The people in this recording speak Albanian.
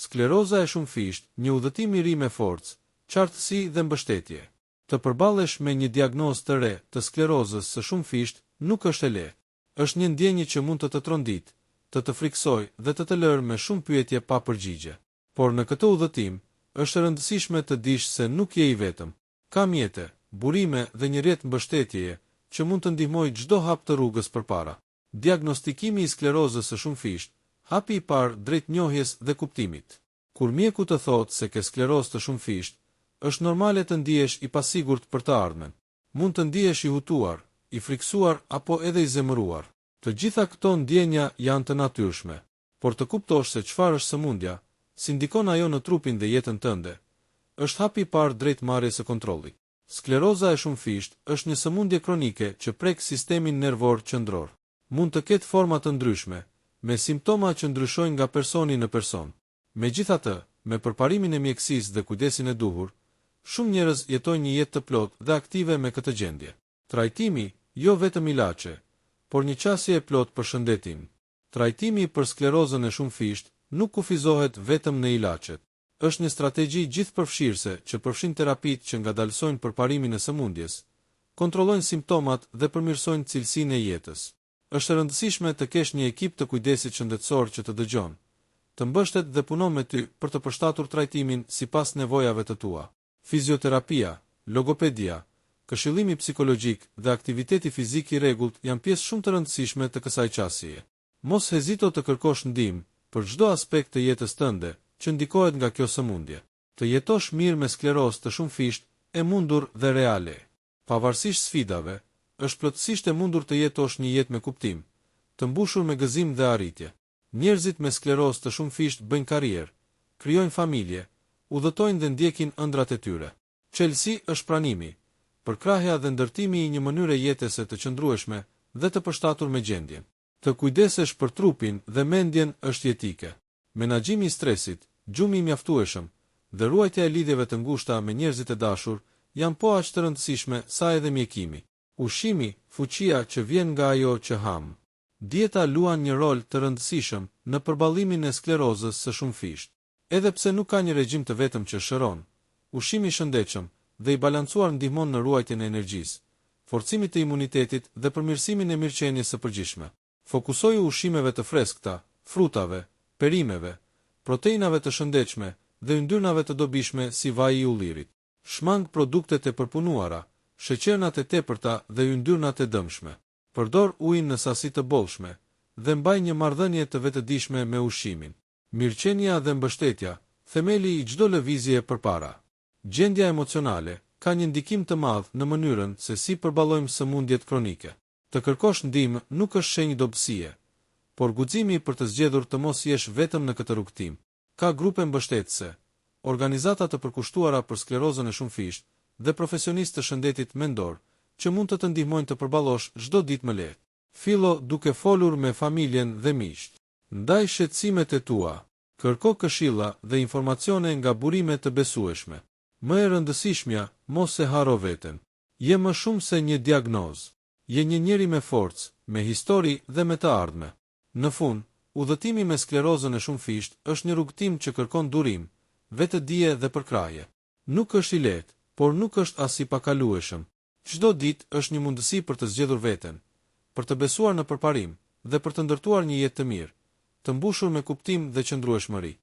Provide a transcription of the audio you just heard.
Skleroza e shumëfisht, një udhëtim i ri me forcë, qartësi dhe mbështetje. Të përballesh me një diagnozë të re të sklerozës së shumëfisht nuk është e lehtë. Është një ndjenjë që mund të trondit, të friksoj dhe të lërë me shumë pyetje pa përgjigje. Por në këtë udhëtim, është e rëndësishme të dish se nuk je i vetëm. Ka mjete, burime dhe një rrjet mbështetjeje që mund të ndihmojë çdo hap të rrugës përpara. Diagnostikimi i sklerozës së shumëfisht, hapi i parë drejt njohjes dhe kuptimit. Kur mjeku të thotë se ke sklerozë të shumëfisht, është normale të ndihesh i pasigurt për të ardhmen. Mund të ndihesh i hutuar, i friksuar apo edhe i zemëruar. Të gjitha këto ndjenja janë të natyrshme, por të kuptosh se çfarë është sëmundja, si ndikon ajo në trupin dhe jetën tënde, është hapi i parë drejt marrjes së kontrollit. Skleroza e shumëfisht është një sëmundje kronike që prek sistemin nervor qendror. Mund të ketë forma të ndryshme, me simptoma që ndryshojnë nga personi në person. Megjithatë, me përparimin e mjekësisë dhe kujdesin e duhur, shumë njerëz jetojnë një jetë të plotë dhe aktive me këtë gjendje. Trajtimi, jo vetëm ilaçe, por një qasje e plotë për shëndetin. Trajtimi për sklerozën e shumëfisht nuk kufizohet vetëm në ilaçet. Është një strategji gjithëpërfshirëse që përfshin terapitë që ngadalësojnë përparimin e sëmundjes, kontrollojnë simptomat dhe përmirësojnë cilësinë e jetës. Është e rëndësishme të kesh një ekip të kujdesit shëndetësor që të dëgjon, të mbështet dhe punon me ty për të përshtatur trajtimin sipas nevojave të tua. Fizioterapia, logopedia, këshillimi psikologjik dhe aktiviteti fizik i rregullt janë pjesë shumë të rëndësishme të kësaj qasjeje. Mos hezito të kërkosh ndihmë për çdo aspekt të jetës tënde që ndikohet nga kjo sëmundje. Të jetosh mirë me sklerozë të shumëfisht e mundur dhe reale. Pavarësisht sfidave, është plotësisht e mundur të jetosh një jetë me kuptim, të mbushur me gëzim dhe arritje. Njerëzit me sklerozë të shumëfisht bëjnë karrierë, krijojnë familje, udhëtojnë dhe ndjekin ëndrat e tyre. Çelësi është pranimi, përkrahja dhe ndërtimi i një mënyre jetese të qëndrueshme dhe të përshtatur me gjendjen. Të kujdesesh për trupin dhe mendjen është jetike. Menaxhimi i stresit, gjumi i mjaftueshëm dhe ruajtja e lidhjeve të ngushta me njerëzit e dashur janë po aq të rëndësishme sa edhe mjekimi. Ushqimi, fuqia që vjen nga ajo që ham. Dieta luan një rol të rëndësishëm në përballimin e sklerozës së shumëfisht. Edhe pse nuk ka një regjim të vetëm që shëron, ushqimi i shëndetshëm dhe i balancuar ndihmon në ruajtjen e energjisë, forcimin e imunitetit dhe përmirësimin e mirëqenies së përgjithshme. Fokusoju ushqimeve të freskëta, frutave, perimeve, proteinave të shëndetshme dhe yndyrnave të dobishme si vaji i ullirit. Shmang produktet e përpunuara, sheqernat e tepërta dhe yndyrnat e dëmshme. Përdor ujin në sasi të bollshme dhe mbaj një marrëdhënie të vetëdijshme me ushqimin. Mirëqenia dhe mbështetja, themeli i çdo lëvizjeje përpara. Gjendja emocionale ka një ndikim të madh në mënyrën se si përballojmë sëmundjet kronike. Të kërkosh ndihmë nuk është shenjë dobësie, por guximi për të zgjedhur të mos jesh vetëm në këtë rrugtim. Ka grupe mbështetëse, organizata të përkushtuara për sklerozën e shumëfisht dhe profesionistë të shëndetit mendor që mund të të ndihmojnë të përballosh çdo ditë më lehtë. Fillo duke folur me familjen dhe miqt. Ndaj shqetësimet e tua. Kërko këshilla dhe informacione nga burime të besueshme. Më e rëndësishmja, mos e haro veten. Je më shumë se një diagnozë. Je një njeri me forcë, me histori dhe me të ardhme. Në fund, udhëtimi me sklerozën e shumëfisht është një rrugtim që kërkon durim, vetëdije dhe përkrahje. Nuk është i lehtë, por nuk është as i pakalueshëm. Çdo ditë është një mundësi për të zgjedhur veten, për të besuar në përparim dhe për të ndërtuar një jetë të mirë, të mbushur me kuptim dhe qëndrueshmëri.